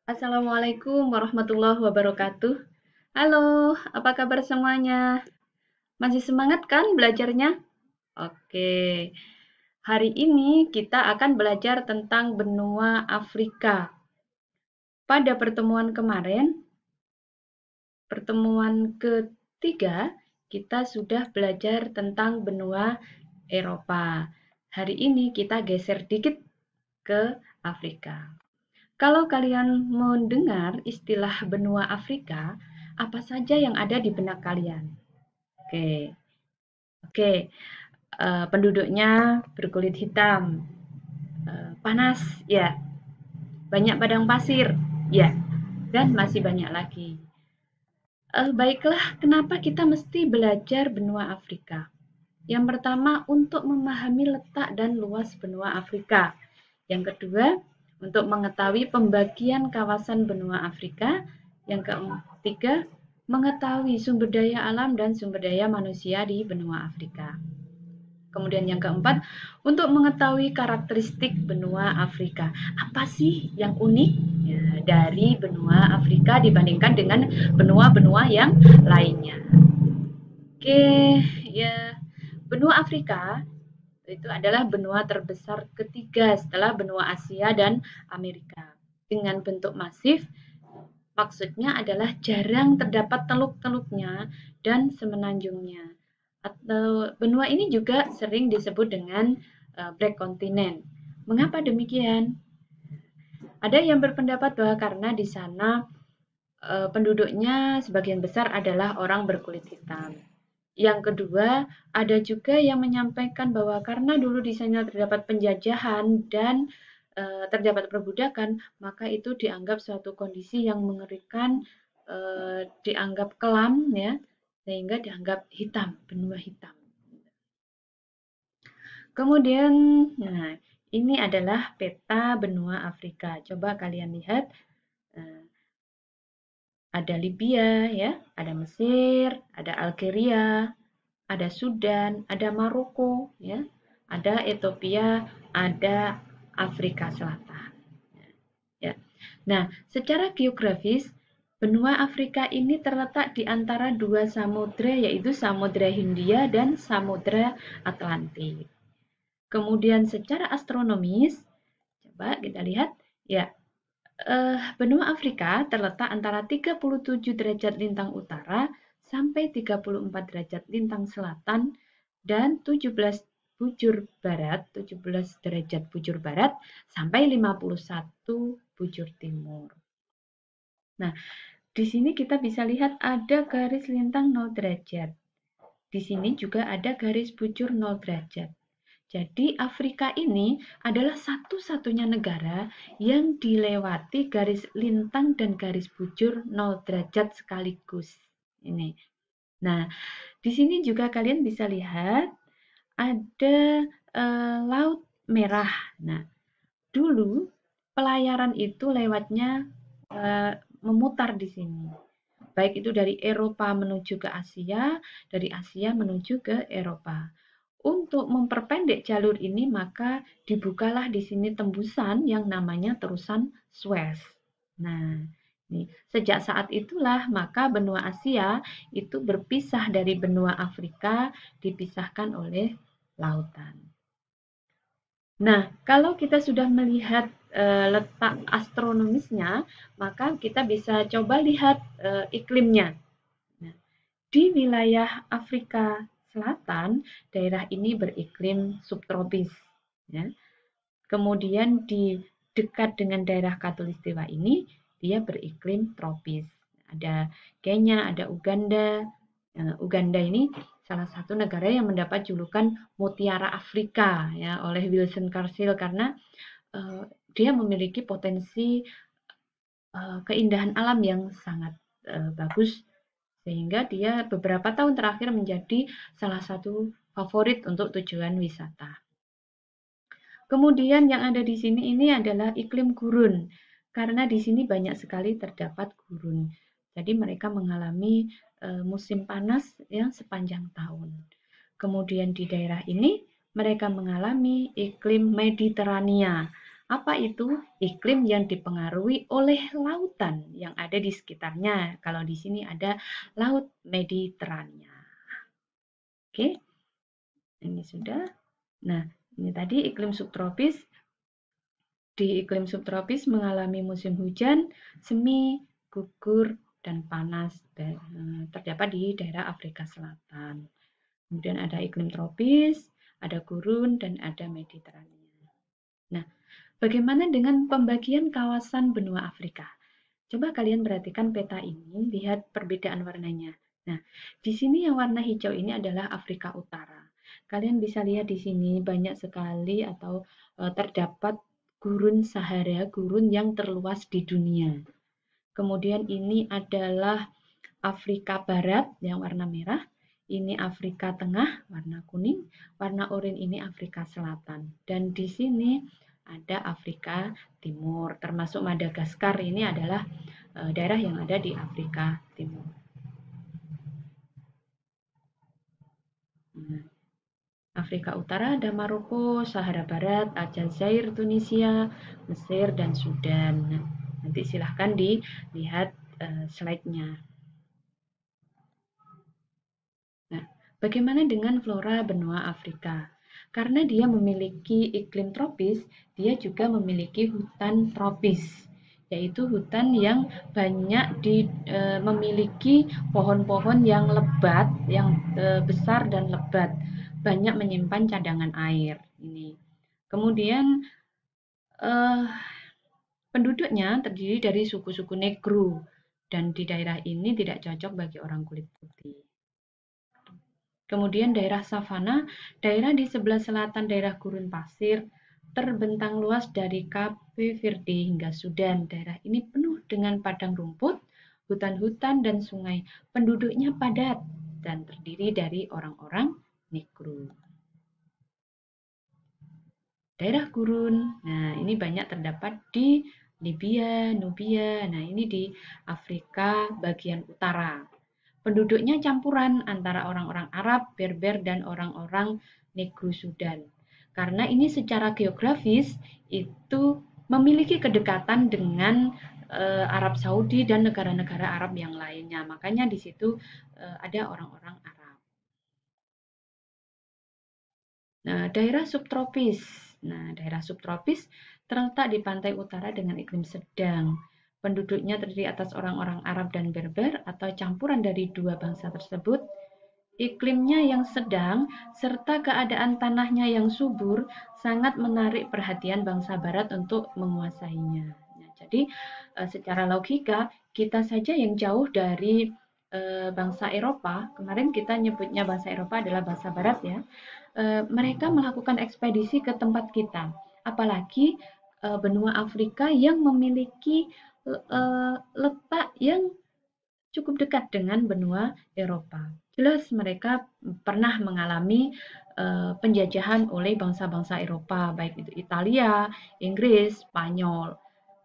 Assalamualaikum warahmatullahi wabarakatuh. Halo, apa kabar semuanya? Masih semangat kan belajarnya? Oke, hari ini kita akan belajar tentang benua Afrika. Pada pertemuan kemarin, pertemuan ketiga, kita sudah belajar tentang benua Eropa. Hari ini kita geser dikit ke Afrika. Kalau kalian mendengar istilah benua Afrika, apa saja yang ada di benak kalian? Oke, oke. Penduduknya berkulit hitam, panas, ya, banyak padang pasir, ya, dan masih banyak lagi. Baiklah, kenapa kita mesti belajar benua Afrika? Yang pertama, untuk memahami letak dan luas benua Afrika. Yang kedua, untuk mengetahui pembagian kawasan benua Afrika. Yang ketiga, mengetahui sumber daya alam dan sumber daya manusia di benua Afrika. Kemudian yang keempat, untuk mengetahui karakteristik benua Afrika. Apa sih yang unik ya, dari benua Afrika dibandingkan dengan benua-benua yang lainnya? Oke, ya. Benua Afrika itu adalah benua terbesar ketiga setelah benua Asia dan Amerika. Dengan bentuk masif, maksudnya adalah jarang terdapat teluk-teluknya dan semenanjungnya. Atau benua ini juga sering disebut dengan Black Continent. Mengapa demikian? Ada yang berpendapat bahwa karena di sana penduduknya sebagian besar adalah orang berkulit hitam. Yang kedua, ada juga yang menyampaikan bahwa karena dulu di sana terdapat penjajahan dan terdapat perbudakan, maka itu dianggap suatu kondisi yang mengerikan, dianggap kelam ya, sehingga dianggap hitam, benua hitam. Kemudian, nah ini adalah peta benua Afrika. Coba kalian lihat, ada Libya ya, ada Mesir, ada Algeria, ada Sudan, ada Maroko, ya, ada Ethiopia, ada Afrika Selatan. Ya. Nah, secara geografis, benua Afrika ini terletak di antara dua samudra, yaitu Samudra Hindia dan Samudra Atlantik. Kemudian secara astronomis, coba kita lihat, ya, benua Afrika terletak antara 37 derajat lintang utara sampai 34 derajat lintang selatan dan 17 derajat bujur barat sampai 51 bujur timur. Nah, di sini kita bisa lihat ada garis lintang 0 derajat. Di sini juga ada garis bujur 0 derajat. Jadi Afrika ini adalah satu-satunya negara yang dilewati garis lintang dan garis bujur 0 derajat sekaligus. Ini. Nah, di sini juga kalian bisa lihat ada Laut Merah. Nah, dulu pelayaran itu lewatnya memutar di sini. Baik itu dari Eropa menuju ke Asia, dari Asia menuju ke Eropa. Untuk memperpendek jalur ini, maka dibukalah di sini tembusan yang namanya terusan Suez. Nah, sejak saat itulah maka benua Asia itu berpisah dari benua Afrika, dipisahkan oleh lautan. Nah, kalau kita sudah melihat letak astronomisnya, maka kita bisa coba lihat iklimnya. Nah, di wilayah Afrika Selatan, daerah ini beriklim subtropis. Ya. Kemudian di dekat dengan daerah Khatulistiwa ini, dia beriklim tropis. Ada Kenya, ada Uganda. Uganda ini salah satu negara yang mendapat julukan Mutiara Afrika ya oleh Wilson Churchill karena dia memiliki potensi keindahan alam yang sangat bagus sehingga dia beberapa tahun terakhir menjadi salah satu favorit untuk tujuan wisata. Kemudian yang ada di sini ini adalah iklim gurun, karena di sini banyak sekali terdapat gurun. Jadi mereka mengalami musim panas yang sepanjang tahun. Kemudian di daerah ini mereka mengalami iklim Mediterania Apa itu? Iklim yang dipengaruhi oleh lautan yang ada di sekitarnya. Kalau di sini ada Laut Mediterania. Oke, ini sudah. Nah, ini tadi iklim subtropis. Di iklim subtropis mengalami musim hujan, semi, gugur, dan panas. Terdapat di daerah Afrika Selatan. Kemudian ada iklim tropis, ada gurun, dan ada Mediterania. Nah, bagaimana dengan pembagian kawasan benua Afrika? Coba kalian perhatikan peta ini, lihat perbedaan warnanya. Nah, di sini yang warna hijau ini adalah Afrika Utara. Kalian bisa lihat di sini banyak sekali atau terdapat gurun Sahara, gurun yang terluas di dunia. Kemudian ini adalah Afrika Barat yang warna merah. Ini Afrika Tengah, warna kuning. Warna oranye ini Afrika Selatan. Dan di sini ada Afrika Timur, termasuk Madagaskar. Ini adalah daerah yang ada di Afrika Timur. Afrika Utara ada Maroko, Sahara Barat, Aljazair, Tunisia, Mesir, dan Sudan. Nanti silahkan dilihat slide-nya. Nah, bagaimana dengan flora benua Afrika? Karena dia memiliki iklim tropis, dia juga memiliki hutan tropis, yaitu hutan yang banyak memiliki pohon-pohon yang lebat, yang besar dan lebat, banyak menyimpan cadangan air. Ini. Kemudian penduduknya terdiri dari suku-suku Negro, dan di daerah ini tidak cocok bagi orang kulit putih. Kemudian daerah savana, daerah di sebelah selatan daerah gurun pasir, terbentang luas dari Cape Verde hingga Sudan. Daerah ini penuh dengan padang rumput, hutan-hutan, dan sungai. Penduduknya padat dan terdiri dari orang-orang Negro. Daerah gurun, nah ini banyak terdapat di Libya, Nubia, nah ini di Afrika bagian utara. Penduduknya campuran antara orang-orang Arab, Berber, dan orang-orang Negro Sudan. Karena ini secara geografis itu memiliki kedekatan dengan Arab Saudi dan negara-negara Arab yang lainnya. Makanya di situ ada orang-orang Arab. Nah, daerah subtropis. Nah, daerah subtropis terletak di pantai utara dengan iklim sedang. Penduduknya terdiri atas orang-orang Arab dan Berber atau campuran dari dua bangsa tersebut. Iklimnya yang sedang serta keadaan tanahnya yang subur sangat menarik perhatian bangsa Barat untuk menguasainya. Nah, jadi secara logika kita saja yang jauh dari bangsa Eropa, kemarin kita nyebutnya bangsa Eropa adalah bangsa Barat ya, mereka melakukan ekspedisi ke tempat kita. Apalagi benua Afrika yang memiliki letak yang cukup dekat dengan benua Eropa. Jelas mereka pernah mengalami penjajahan oleh bangsa-bangsa Eropa, baik itu Italia, Inggris, Spanyol.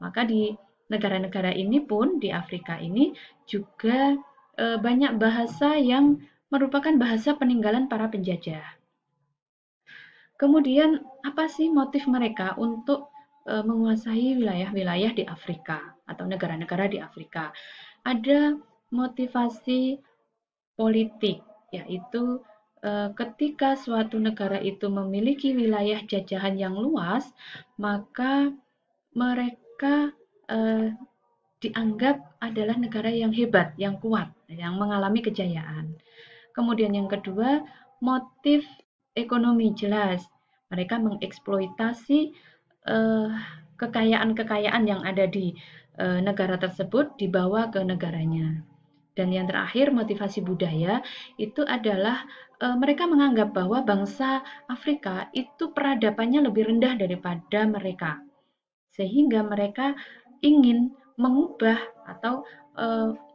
Maka di negara-negara ini pun, di Afrika ini, juga banyak bahasa yang merupakan bahasa peninggalan para penjajah. Kemudian, apa sih motif mereka untuk menguasai wilayah-wilayah di Afrika atau negara-negara di Afrika? Ada motivasi politik, yaitu ketika suatu negara itu memiliki wilayah jajahan yang luas, maka mereka dianggap adalah negara yang hebat, yang kuat, yang mengalami kejayaan. Kemudian yang kedua, motif ekonomi jelas. Mereka mengeksploitasi kekayaan-kekayaan yang ada di negara tersebut dibawa ke negaranya. Dan yang terakhir, motivasi budaya itu adalah mereka menganggap bahwa bangsa Afrika itu peradabannya lebih rendah daripada mereka. Sehingga mereka ingin mengubah atau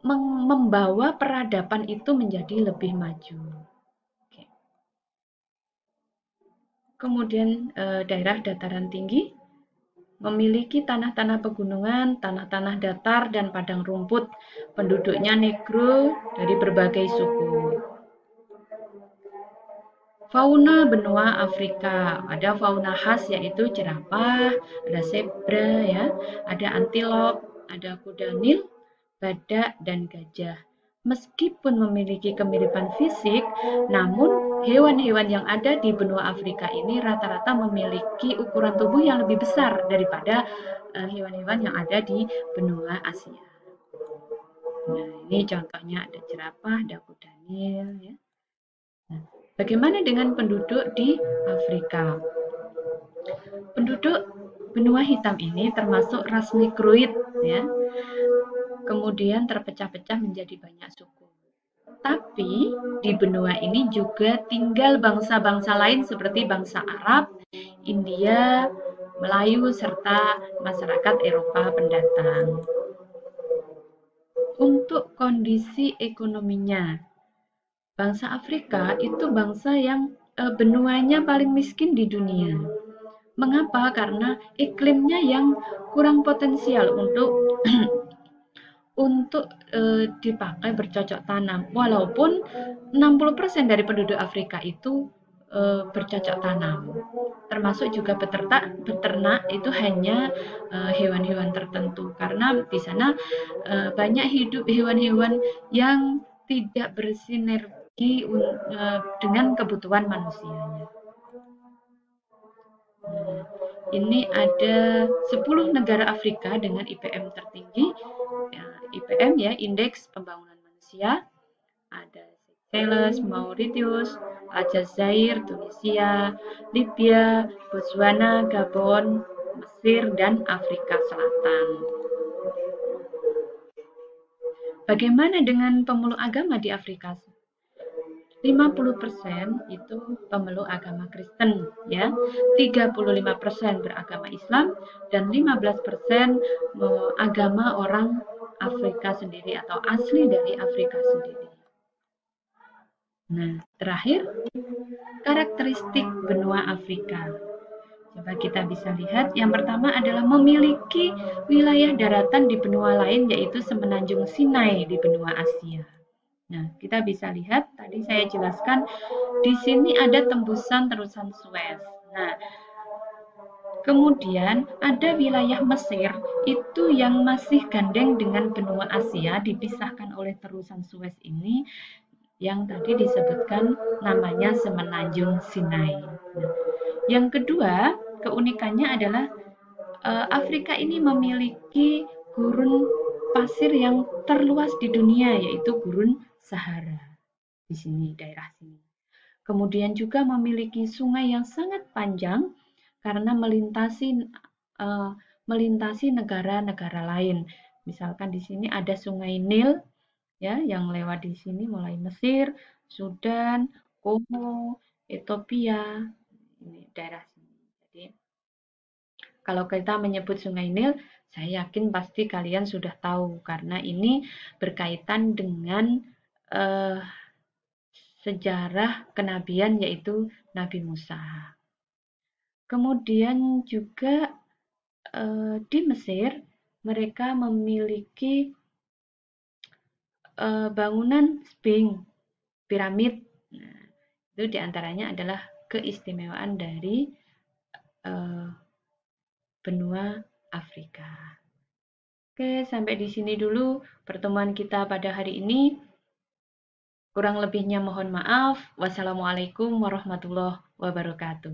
membawa peradaban itu menjadi lebih maju. Oke. Kemudian daerah dataran tinggi memiliki tanah-tanah pegunungan, tanah-tanah datar, dan padang rumput. Penduduknya Negro dari berbagai suku. Fauna benua Afrika, ada fauna khas yaitu jerapah, ada zebra ya, ada antilop, ada kuda nil, badak dan gajah. Meskipun memiliki kemiripan fisik, namun hewan-hewan yang ada di benua Afrika ini rata-rata memiliki ukuran tubuh yang lebih besar daripada hewan-hewan yang ada di benua Asia. Nah, ini contohnya ada jerapah, ada kuda nil ya. Nah, bagaimana dengan penduduk di Afrika? Penduduk benua hitam ini termasuk ras Negroid ya. Kemudian terpecah-pecah menjadi banyak suku. Tapi di benua ini juga tinggal bangsa-bangsa lain seperti bangsa Arab, India, Melayu, serta masyarakat Eropa pendatang. Untuk kondisi ekonominya, bangsa Afrika itu bangsa yang benuanya paling miskin di dunia. Mengapa? Karena iklimnya yang kurang potensial untuk dipakai bercocok tanam. Walaupun 60% dari penduduk Afrika itu bercocok tanam. Termasuk juga beternak itu hanya hewan-hewan tertentu karena di sana banyak hidup hewan-hewan yang tidak bersinergi dengan kebutuhan manusianya. Nah, ini ada 10 negara Afrika dengan IPM tertinggi. Ya, IPM ya, Indeks Pembangunan Manusia. Ada Seychelles, Mauritius, Aljazair, Tunisia, Libya, Botswana, Gabon, Mesir, dan Afrika Selatan. Bagaimana dengan pemeluk agama di Afrika? 50% itu pemeluk agama Kristen ya, 35% beragama Islam dan 15% agama orang Afrika sendiri atau asli dari Afrika sendiri. Nah, terakhir karakteristik benua Afrika. Coba kita bisa lihat, yang pertama adalah memiliki wilayah daratan di benua lain yaitu Semenanjung Sinai di benua Asia. Nah, kita bisa lihat tadi saya jelaskan di sini ada tembusan terusan Suez. Nah, kemudian ada wilayah Mesir itu yang masih gandeng dengan benua Asia dipisahkan oleh terusan Suez ini yang tadi disebutkan namanya Semenanjung Sinai. Nah, yang kedua, keunikannya adalah Afrika ini memiliki gurun pasir yang terluas di dunia yaitu gurun Sahara di sini daerah sini. Kemudian juga memiliki sungai yang sangat panjang karena melintasi negara-negara lain. Misalkan di sini ada Sungai Nil ya yang lewat di sini mulai Mesir, Sudan, Kongo, Ethiopia, ini daerah sini. Jadi kalau kita menyebut Sungai Nil, saya yakin pasti kalian sudah tahu karena ini berkaitan dengan sejarah kenabian yaitu Nabi Musa. Kemudian juga di Mesir mereka memiliki bangunan Sphinx, piramid. Nah, itu diantaranya adalah keistimewaan dari benua Afrika. Oke, sampai di sini dulu pertemuan kita pada hari ini. Kurang lebihnya mohon maaf. Wassalamualaikum warahmatullahi wabarakatuh.